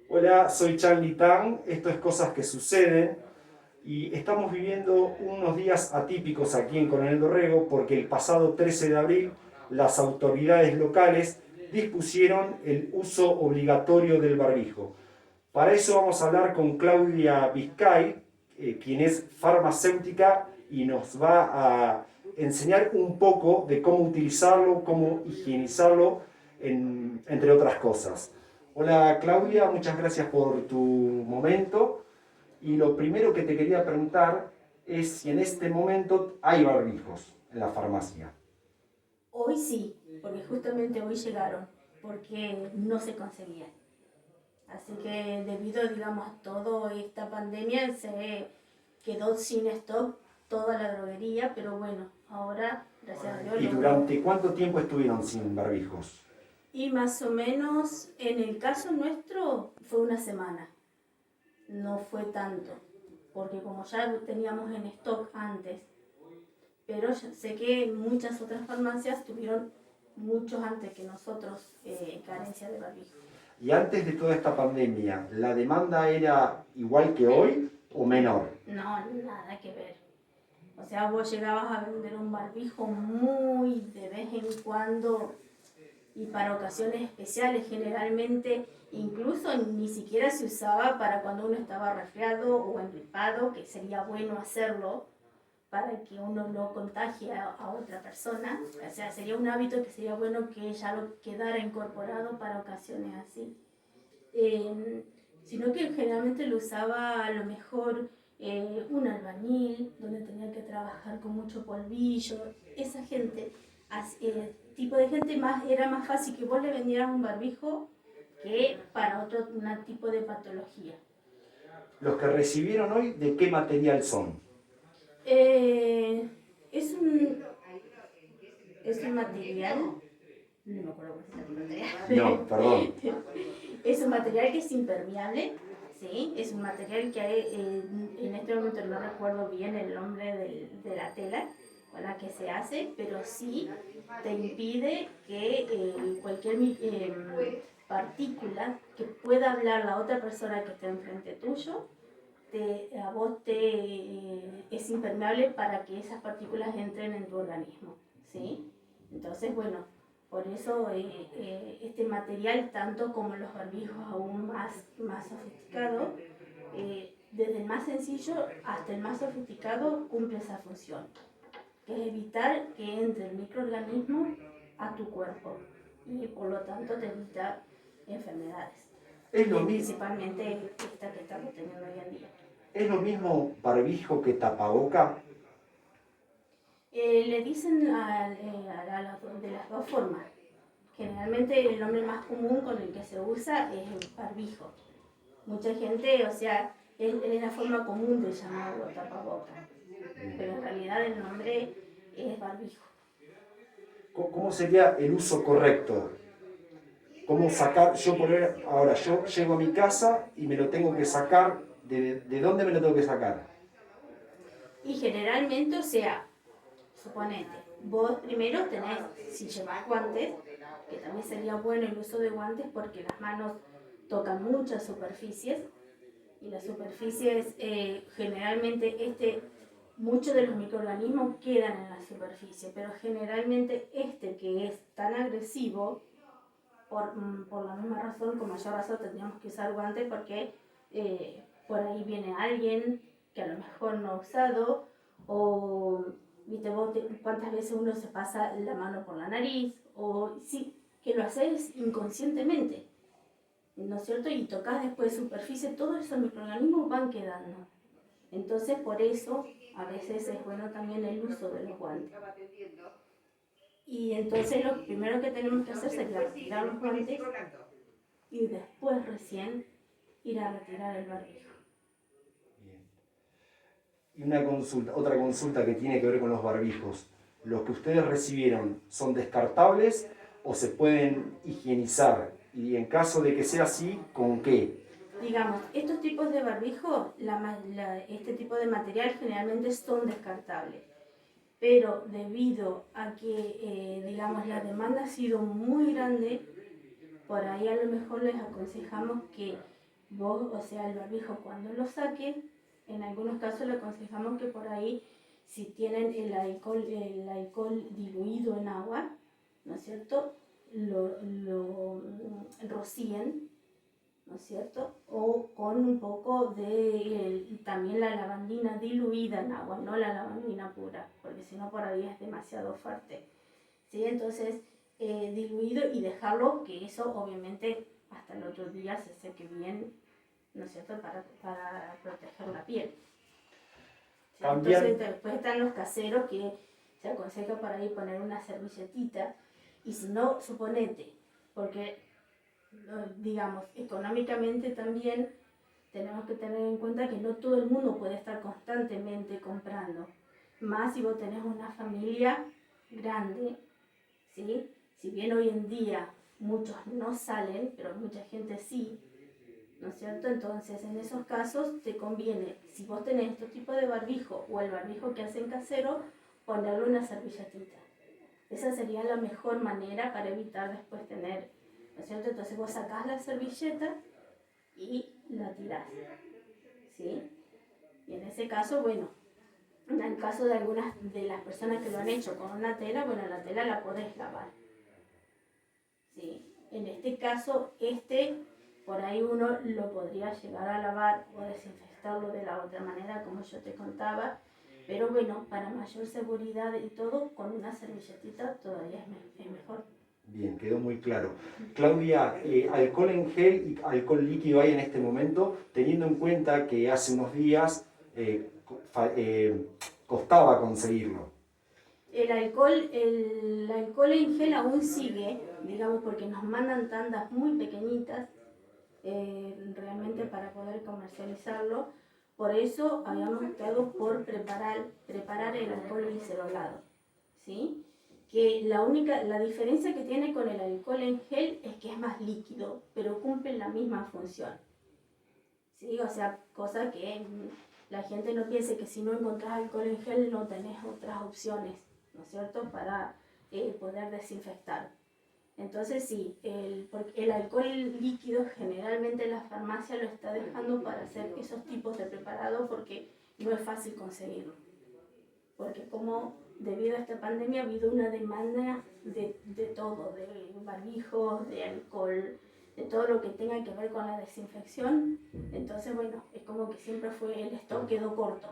Hola, soy Charlie Tang, esto es Cosas que Suceden y estamos viviendo unos días atípicos aquí en Coronel Dorrego porque el pasado 13 de abril las autoridades locales dispusieron el uso obligatorio del barbijo. Para eso vamos a hablar con Claudia Vizcay, quien es farmacéutica y nos va a enseñar un poco de cómo utilizarlo, cómo higienizarlo, entre otras cosas. Hola Claudia, muchas gracias por tu momento. Y lo primero que te quería preguntar es si en este momento hay barbijos en la farmacia. Hoy sí, porque justamente hoy llegaron, porque no se conseguían. Así que debido, digamos, a toda esta pandemia se quedó sin stock toda la droguería, pero bueno, ahora, gracias a Dios, ¿Y logró. durante cuánto tiempo estuvieron sin barbijos? Y más o menos, en el caso nuestro, fue una semana, no fue tanto, porque como ya teníamos en stock antes, pero sé que muchas otras farmacias tuvieron muchos antes que nosotros carencia de barbijo. Y antes de toda esta pandemia, ¿la demanda era igual que hoy o menor? No, nada que ver. O sea, vos llegabas a vender un barbijo muy de vez en cuando y para ocasiones especiales generalmente, incluso ni siquiera se usaba para cuando uno estaba resfriado o engripado, que sería bueno hacerlo para que uno no contagie a otra persona. O sea, sería un hábito que sería bueno que ya lo quedara incorporado para ocasiones así. Eh, Sino que generalmente lo usaba a lo mejor un albañil, donde tenía que trabajar con mucho polvillo. Esa gente, tipo de gente más, era más fácil que vos le vendieras un barbijo que para otro tipo de patología. Los que recibieron hoy, ¿de qué material son? Eh, es, un, es un material, no me acuerdo cómo se llama el No, perdón. material. Es un material que es impermeable, ¿sí? Es un material que hay, en este momento no recuerdo bien el nombre de la tela con la que se hace, pero sí te impide que cualquier partícula que pueda hablar la otra persona que esté enfrente tuyo, a vos es impermeable para que esas partículas entren en tu organismo, ¿sí? Entonces, bueno, por eso este material, tanto como los barbijos aún más sofisticados, desde el más sencillo hasta el más sofisticado, cumple esa función, que es evitar que entre el microorganismo a tu cuerpo y por lo tanto te evita enfermedades, ¿Es y lo, mi- principalmente esta que estamos teniendo hoy en día. ¿Es lo mismo barbijo que tapaboca? Le dicen de las dos formas. Generalmente el nombre más común con el que se usa es el barbijo. Mucha gente, o sea, es la forma común de llamarlo tapaboca, pero en realidad el nombre es barbijo. ¿Cómo sería el uso correcto? ¿Cómo sacar? Ahora, yo llego a mi casa y me lo tengo que sacar. ¿De dónde me lo tengo que sacar? Y generalmente, o sea, suponete, vos primero tenés, si llevas guantes, que también sería bueno el uso de guantes porque las manos tocan muchas superficies y las superficies generalmente muchos de los microorganismos quedan en la superficie, pero generalmente este que es tan agresivo, por la misma razón, con mayor razón tendríamos que usar guantes porque por ahí viene alguien que a lo mejor no ha usado, o viste vos cuántas veces uno se pasa la mano por la nariz, o sí, que lo haces inconscientemente, ¿no es cierto? Y tocas después superficie, todos esos microorganismos van quedando. Entonces, por eso, a veces es bueno también el uso de los guantes. Y entonces lo primero que tenemos que hacer sería retirar los guantes y después recién ir a retirar el barbijo. Y otra consulta que tiene que ver con los barbijos. ¿Los que ustedes recibieron son descartables o se pueden higienizar? Y en caso de que sea así, ¿con qué? Digamos, estos tipos de barbijo, este tipo de material generalmente son descartables, pero debido a que, digamos, la demanda ha sido muy grande, por ahí a lo mejor les aconsejamos que vos, o sea, el barbijo cuando lo saquen, en algunos casos le aconsejamos que por ahí, si tienen el alcohol diluido en agua, ¿no es cierto?, lo rocíen, ¿no es cierto?, o con un poco de también la lavandina diluida en agua, no la lavandina pura, porque si no por ahí es demasiado fuerte, ¿sí? Entonces, diluido y dejarlo que eso obviamente hasta el otro día se seque bien, ¿no es cierto?, para proteger la piel. ¿Sí? Entonces después están los caseros que se aconseja por ahí poner una servilletita, y si no, suponete, porque digamos, económicamente también tenemos que tener en cuenta que no todo el mundo puede estar constantemente comprando, más si vos tenés una familia grande, ¿sí? Si bien hoy en día muchos no salen, pero mucha gente sí, ¿no es cierto? Entonces, en esos casos te conviene, si vos tenés este tipo de barbijo o el barbijo que hacen casero, ponerle una servilletita. Esa sería la mejor manera para evitar después tener, ¿no es cierto? Entonces vos sacás la servilleta y la tirás, ¿sí? Y en ese caso, bueno, en el caso de algunas de las personas que lo han hecho con una tela, bueno, la tela la podés lavar, ¿sí? En este caso, por ahí uno lo podría llegar a lavar o desinfectarlo de la otra manera, como yo te contaba, pero bueno, para mayor seguridad y todo, con una servilletita todavía es mejor. Bien, quedó muy claro. Claudia, alcohol en gel y alcohol líquido hay en este momento, teniendo en cuenta que hace unos días costaba conseguirlo. El alcohol en gel aún sigue, digamos, porque nos mandan tandas muy pequeñitas realmente para poder comercializarlo. Por eso habíamos optado por preparar el alcohol glicerolado, ¿sí? Que la diferencia que tiene con el alcohol en gel es que es más líquido, pero cumple la misma función, ¿sí? O sea, cosa que la gente no piense que si no encontrás alcohol en gel no tenés otras opciones, ¿no es cierto?, para poder desinfectar. Entonces sí, porque el alcohol líquido generalmente la farmacia lo está dejando para hacer esos tipos de preparados porque no es fácil conseguirlo. Porque como debido a esta pandemia ha habido una demanda de todo, de barbijos, de alcohol, de todo lo que tenga que ver con la desinfección. Entonces bueno, es como que siempre el stock quedó corto.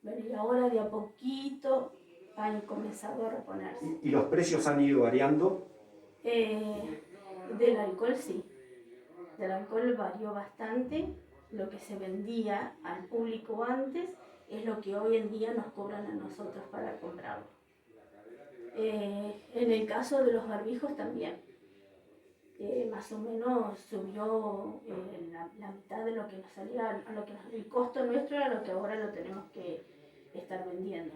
Bueno, y ahora de a poquito han comenzado a reponerse. ¿Y los precios han ido variando? Del alcohol sí, del alcohol varió bastante. Lo que se vendía al público antes es lo que hoy en día nos cobran a nosotros para comprarlo. En el caso de los barbijos también, más o menos subió la mitad de lo que nos salía, el costo nuestro era lo que ahora lo tenemos que estar vendiendo.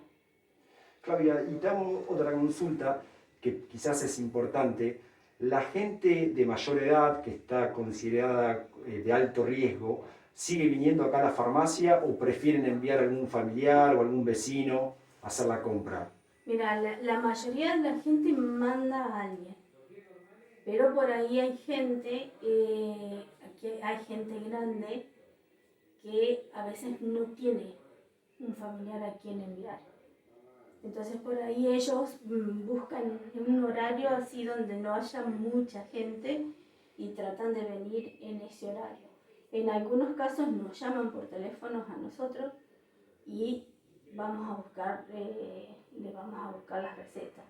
Claudia, y te hago otra consulta que quizás es importante. La gente de mayor edad que está considerada de alto riesgo, ¿sigue viniendo acá a la farmacia o prefieren enviar a algún familiar o algún vecino a hacer la compra? Mira, la mayoría de la gente manda a alguien, pero por ahí hay gente grande que a veces no tiene un familiar a quien enviar. Entonces por ahí ellos buscan un horario así donde no haya mucha gente y tratan de venir en ese horario. En algunos casos nos llaman por teléfonos a nosotros y le vamos a buscar las recetas.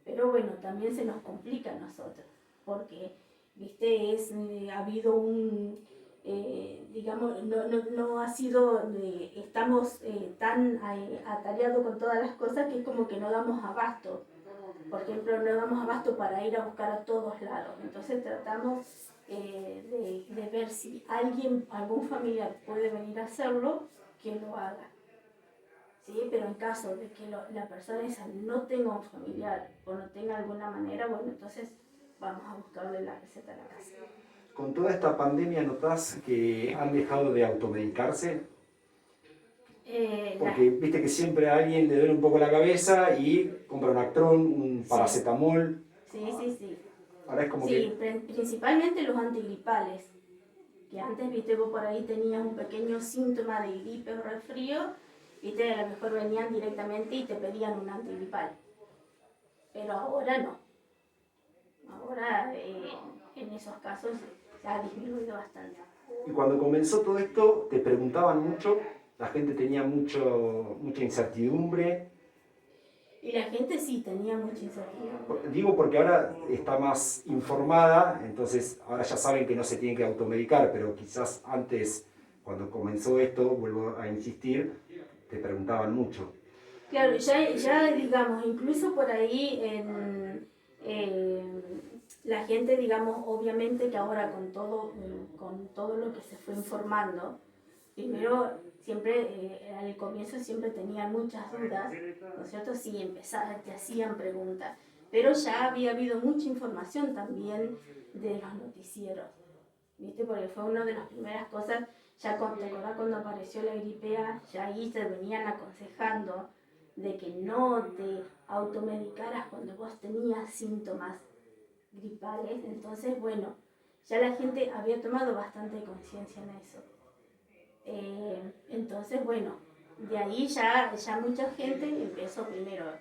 Pero bueno, también se nos complica a nosotros, porque, viste, ha habido digamos, no ha sido, estamos tan atareados con todas las cosas que es como que no damos abasto. Por ejemplo, no damos abasto para ir a buscar a todos lados. Entonces tratamos de ver si algún familiar puede venir a hacerlo, que lo haga. ¿Sí? Pero en caso de que la persona esa no tenga un familiar o no tenga alguna manera, bueno, entonces vamos a buscarle la receta a la casa. ¿Con toda esta pandemia notás que han dejado de automedicarse? Porque viste que siempre a alguien le duele un poco la cabeza y compra un Actron, un paracetamol. Sí. Ahora es como principalmente los antigripales. Que antes, viste, vos por ahí tenías un pequeño síntoma de gripe o resfrío, viste, a lo mejor venían directamente y te pedían un antigripal. Pero ahora no. Ahora en esos casos se ha disminuido bastante. Y cuando comenzó todo esto, te preguntaban mucho, la gente tenía mucha incertidumbre. Y la gente sí tenía mucha incertidumbre. Digo porque ahora está más informada, entonces ahora ya saben que no se tienen que automedicar, pero quizás antes, cuando comenzó esto, vuelvo a insistir, te preguntaban mucho. Claro, ya digamos, incluso por ahí la gente, digamos, obviamente que ahora con todo lo que se fue informando, primero siempre, al comienzo siempre tenían muchas dudas, ¿no es cierto? Sí, te hacían preguntas, pero ya había habido mucha información también de los noticieros, ¿viste? Porque fue una de las primeras cosas, ¿te acordás cuando apareció la gripe A? Ya ahí te venían aconsejando de que no te automedicaras cuando vos tenías síntomas gripales. Entonces, bueno, ya la gente había tomado bastante conciencia en eso. Entonces, bueno, de ahí ya mucha gente empezó primero a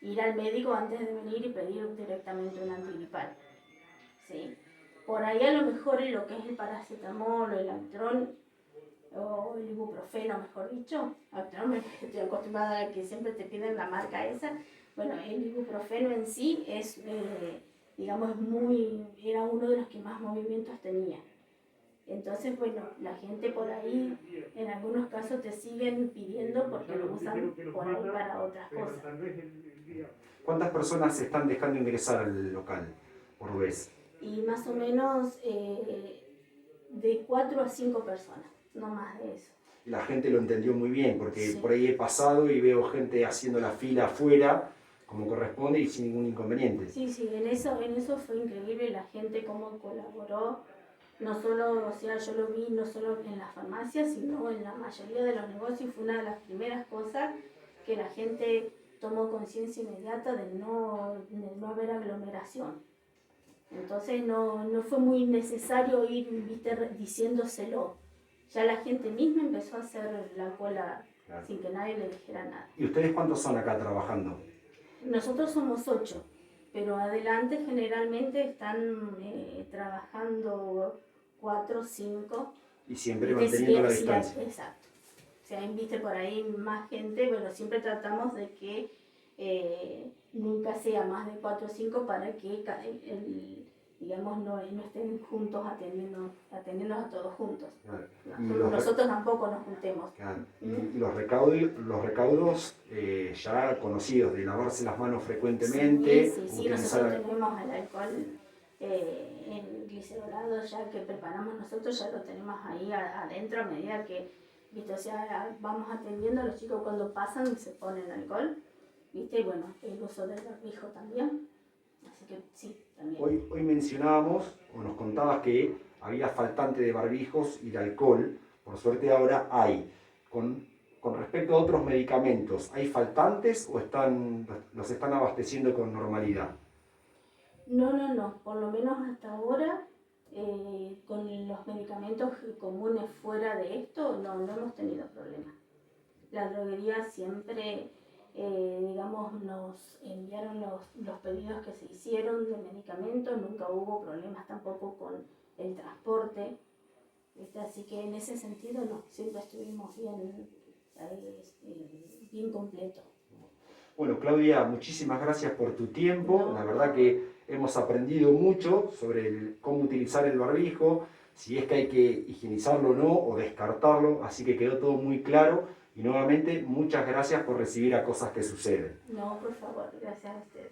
ir al médico antes de venir y pedir directamente un antigripal, ¿sí? Por ahí a lo mejor lo que es el paracetamol o el Actron, o el ibuprofeno, mejor dicho. Estoy acostumbrada a que siempre te piden la marca esa. Bueno, el ibuprofeno en sí es, digamos, era uno de los que más movimientos tenía. Entonces, bueno, la gente por ahí, en algunos casos te siguen pidiendo porque lo usan por ahí para otras cosas. ¿Cuántas personas están dejando ingresar al local por vez? Y más o menos de 4 a 5 personas. No más de eso. La gente lo entendió muy bien, porque Sí. por ahí he pasado y veo gente haciendo la fila afuera, como corresponde, y sin ningún inconveniente. Sí, en eso fue increíble la gente cómo colaboró. No solo, o sea, yo lo vi no solo en las farmacias, sino en la mayoría de los negocios. Fue una de las primeras cosas que la gente tomó conciencia inmediata de no haber aglomeración. Entonces no fue muy necesario ir, viste, diciéndoselo. Ya la gente misma empezó a hacer la cola, claro, sin que nadie le dijera nada. ¿Y ustedes cuántos son acá trabajando? Nosotros somos 8, pero adelante generalmente están trabajando 4 o 5. Y siempre manteniendo la distancia. Sí, exacto. O sea, viste por ahí más gente, pero siempre tratamos de que nunca sea más de 4 o 5 para que digamos, no estén juntos atendiendo a todos juntos. Claro. Nosotros tampoco nos juntemos. Claro. Y los recaudos ya conocidos, de lavarse las manos frecuentemente. Sí, nosotros tenemos el alcohol en glicerolado ya que preparamos nosotros, ya lo tenemos ahí adentro a medida que, viste, o sea, vamos atendiendo a los chicos cuando pasan se ponen alcohol, viste, y bueno, el uso del barbijo también. Así que sí, también. Hoy mencionábamos, o nos contabas que había faltante de barbijos y de alcohol. Por suerte ahora hay. Con respecto a otros medicamentos, ¿hay faltantes o los están abasteciendo con normalidad? No. Por lo menos hasta ahora, con los medicamentos comunes fuera de esto, no hemos tenido problemas. La droguería siempre, digamos, nos enviaron los pedidos que se hicieron de medicamentos, nunca hubo problemas tampoco con el transporte, ¿viste? Así que en ese sentido no, siempre estuvimos bien completos. Bueno, Claudia, muchísimas gracias por tu tiempo. La verdad que hemos aprendido mucho sobre cómo utilizar el barbijo, si es que hay que higienizarlo o no, o descartarlo, así que quedó todo muy claro. Y nuevamente, muchas gracias por recibir a Cosas que Suceden. No, por favor, gracias a ustedes.